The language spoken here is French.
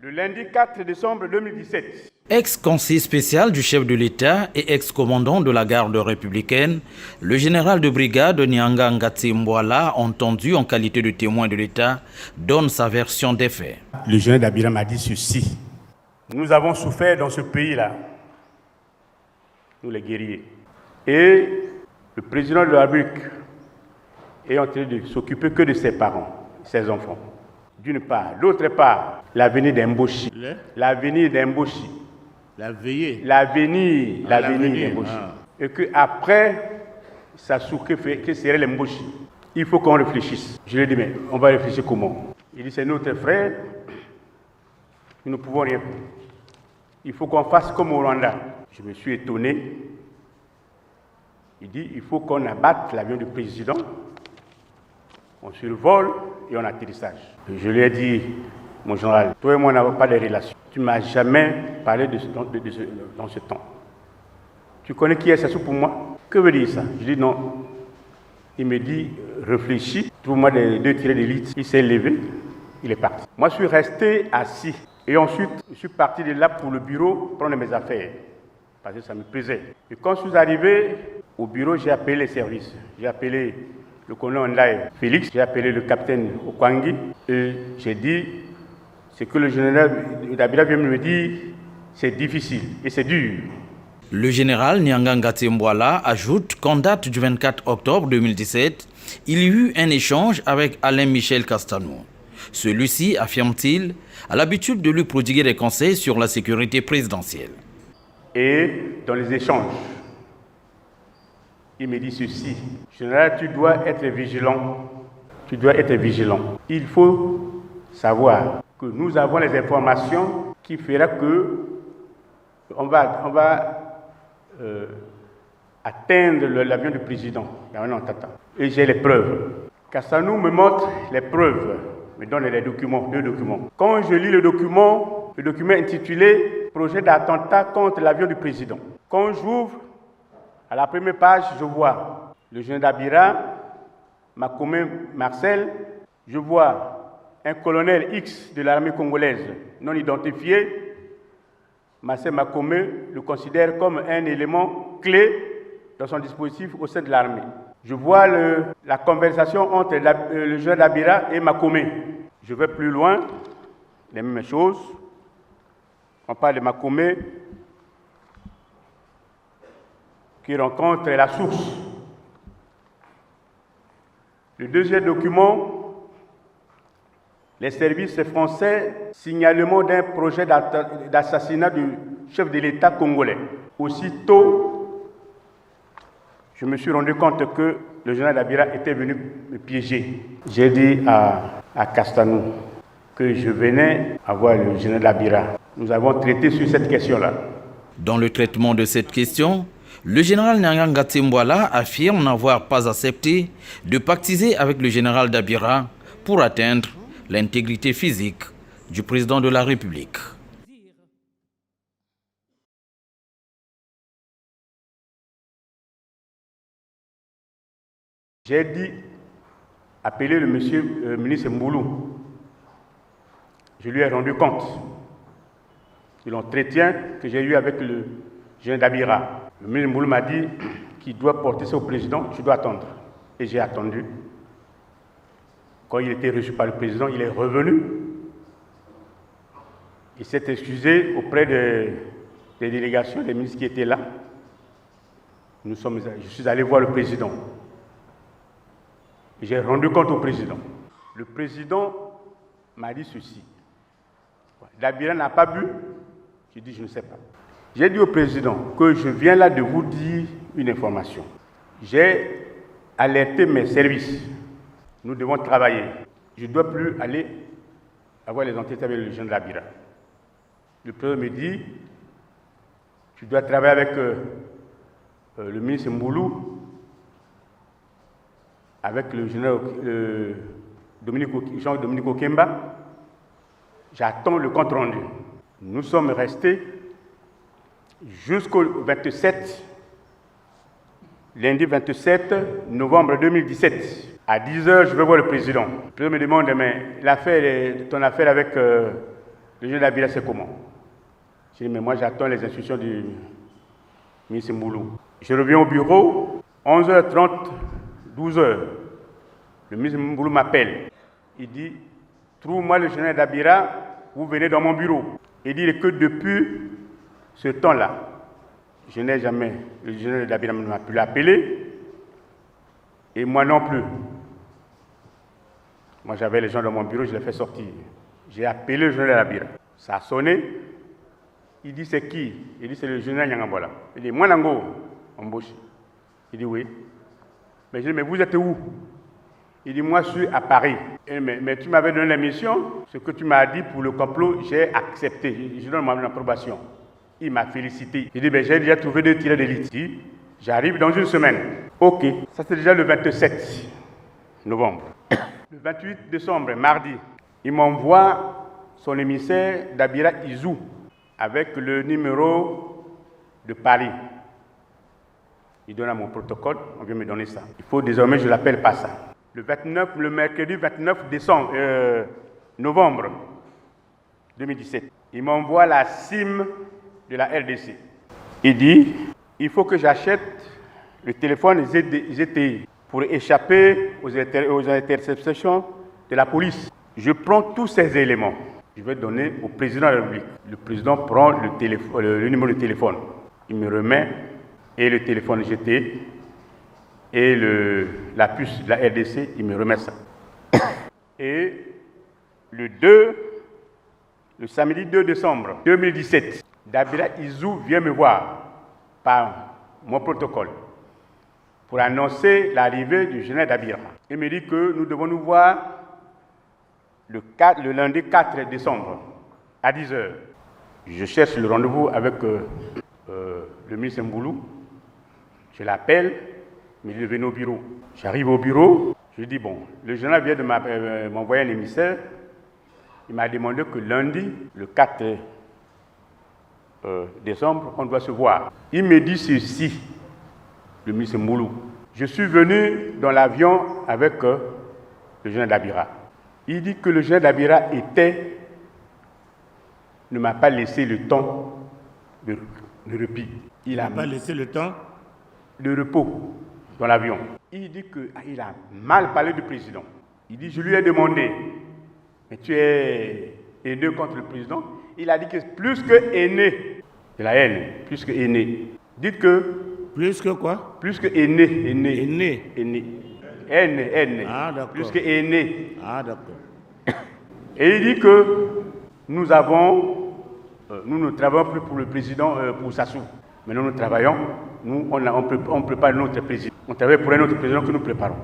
Le lundi 4 décembre 2017. Ex-conseiller spécial du chef de l'État et ex-commandant de la garde républicaine, le général de brigade Nyanga Ngati Mbouala, entendu en qualité de témoin de l'État, donne sa version des faits. Le général Dabira m'a dit ceci. Nous avons souffert dans ce pays-là, nous les guerriers. Et le président de la République est en train de s'occuper que de ses parents, ses enfants. D'une part. D'autre part, l'avenir d'Emboshi. L'avenir d'Emboshi. L'avenir d'Emboshi. Et qu'après, Sasuke fait que serait l'Emboshi. Il faut qu'on réfléchisse. Je lui ai dit, mais on va réfléchir comment? Il dit, c'est notre frère, nous ne pouvons rien faire. Il faut qu'on fasse comme au Rwanda. Je me suis étonné. Il dit, il faut qu'on abatte l'avion du président. On survole et on atterrissage. Je lui ai dit, mon général, toi et moi n'avons pas de relations. Tu ne m'as jamais parlé dans ce temps. Tu connais qui est Sassou pour moi? Que veut dire ça? Je dis non. Il me dit, réfléchis, trouve-moi deux tirés d'élite. Il s'est levé, il est parti. Moi, je suis resté assis. Et ensuite, je suis parti de là pour le bureau prendre mes affaires. Parce que ça me plaisait. Et quand je suis arrivé au bureau, j'ai appelé les services. J'ai appelé le colonel Ndaye Félix, j'ai appelé le capitaine Okwangi et j'ai dit ce que le général Dabira vient me dire, c'est difficile et c'est dur. Le général Nyanga Ngati Mbouala ajoute qu'en date du 24 octobre 2017, il y eut un échange avec Alain Michel Castanou. Celui-ci, affirme-t-il, a l'habitude de lui prodiguer des conseils sur la sécurité présidentielle. Et dans les échanges, il me dit ceci, général, tu dois être vigilant. Tu dois être vigilant. Il faut savoir que nous avons les informations qui feront que on va atteindre l'avion du président. Et j'ai les preuves. Castanou me montre les preuves, me donne les documents, deux documents. Quand je lis le document intitulé Projet d'attentat contre l'avion du président. Quand j'ouvre, à la première page, je vois le général Dabira, Makome Marcel, je vois un colonel X de l'armée congolaise non identifié. Marcel Makome le considère comme un élément clé dans son dispositif au sein de l'armée. Je vois la conversation entre le général Dabira et Makome. Je vais plus loin, les mêmes choses. On parle de Makome qui rencontre la source. Le deuxième document, les services français, signalement d'un projet d'assassinat du chef de l'État congolais. Aussitôt, je me suis rendu compte que le général Dabira était venu me piéger. J'ai dit à Castanou que je venais avoir le général Dabira. Nous avons traité sur cette question-là. Dans le traitement de cette question, le général Nyanga Ngati Mbouala affirme n'avoir pas accepté de pactiser avec le général Dabira pour atteindre l'intégrité physique du président de la République. J'ai dit, appeler le monsieur ministre Mboulou. Je lui ai rendu compte de l'entretien que j'ai eu avec le général Dabira. Le ministre Mboulou m'a dit qu'il doit porter ça au président, je dois attendre. Et j'ai attendu. Quand il était reçu par le président, il est revenu. Il s'est excusé auprès des délégations, des ministres qui étaient là. Je suis allé voir le président. J'ai rendu compte au président. Le président m'a dit ceci. Dabira n'a pas bu. J'ai dit, je ne sais pas. J'ai dit au président que je viens là de vous dire une information. J'ai alerté mes services. Nous devons travailler. Je ne dois plus aller avoir les entretiens avec le général Dabira. Le président me dit, tu dois travailler avec le ministre Mboulou, avec le général Jean-Dominique Okemba. J'attends le compte rendu. Nous sommes restés jusqu'au 27, lundi 27 novembre 2017. À 10h, je vais voir le président. Le président me demande, mais ton affaire avec Le général Dabira, c'est comment? J'ai dit, mais moi j'attends les instructions du ministre Mboulou. Je reviens au bureau, 11h30, 12h. Le ministre Mboulou m'appelle. Il dit, trouve-moi le général Dabira, vous venez dans mon bureau. Il dit que depuis ce temps-là, je n'ai jamais, le général Dabira ne m'a plus appelé, et moi non plus. Moi j'avais les gens dans mon bureau, je les fais sortir. J'ai appelé le général Dabira. Ça a sonné. Il dit c'est qui? Il dit c'est le général Nyangambola. Il dit moi Nango, embauché. Il dit oui. Mais je dis mais vous êtes où? Il dit moi je suis à Paris. Mais tu m'avais donné la mission, ce que tu m'as dit pour le complot, j'ai accepté. Je donne mon approbation. Il m'a félicité. Il dit ben, j'ai déjà trouvé 2 tireurs d'élite. J'arrive dans une semaine. Ok, ça c'est déjà le 27 novembre. Le 28 décembre, mardi, il m'envoie son émissaire Dabira Izou avec le numéro de Paris. Il donne à mon protocole, on vient me donner ça. Il faut désormais, je l'appelle pas ça. Le mercredi 29 novembre 2017, il m'envoie la SIM de la RDC. Il dit, il faut que j'achète le téléphone ZTI pour échapper aux interceptions de la police. Je prends tous ces éléments. Je vais donner au président de la République. Le président prend le numéro de téléphone. Il me remet et le téléphone GT et la puce de la RDC, il me remet ça. Et le samedi 2 décembre 2017, Dabira Izou vient me voir par mon protocole pour annoncer l'arrivée du général Dabira. Il me dit que nous devons nous voir le lundi 4 décembre à 10h. Je cherche le rendez-vous avec le ministre Mboulou. Je l'appelle, mais il est venu au bureau. J'arrive au bureau, je lui dis bon, le général vient de m'envoyer un émissaire. Il m'a demandé que lundi, le 4 décembre, on doit se voir. Il me dit ceci, le ministre Mboulou. Je suis venu dans l'avion avec le général Dabira. Il dit que le général Dabira ne m'a pas laissé le temps de repos. Il n'a pas laissé le temps de repos dans l'avion. Il dit qu'il a mal parlé du président. Il dit, je lui ai demandé, mais tu es haineux contre le président? Il a dit que plus que haineux, de la haine, plus que haineux. Dites que... Plus que quoi? Plus que haineux. Haineux. Haine. Ah, d'accord. Plus que haineux. Ah, d'accord. Et il dit que nous ne travaillons plus pour le président, pour Sassou. Mais nous travaillons, on prépare notre président. On travaille pour un autre président que nous préparons.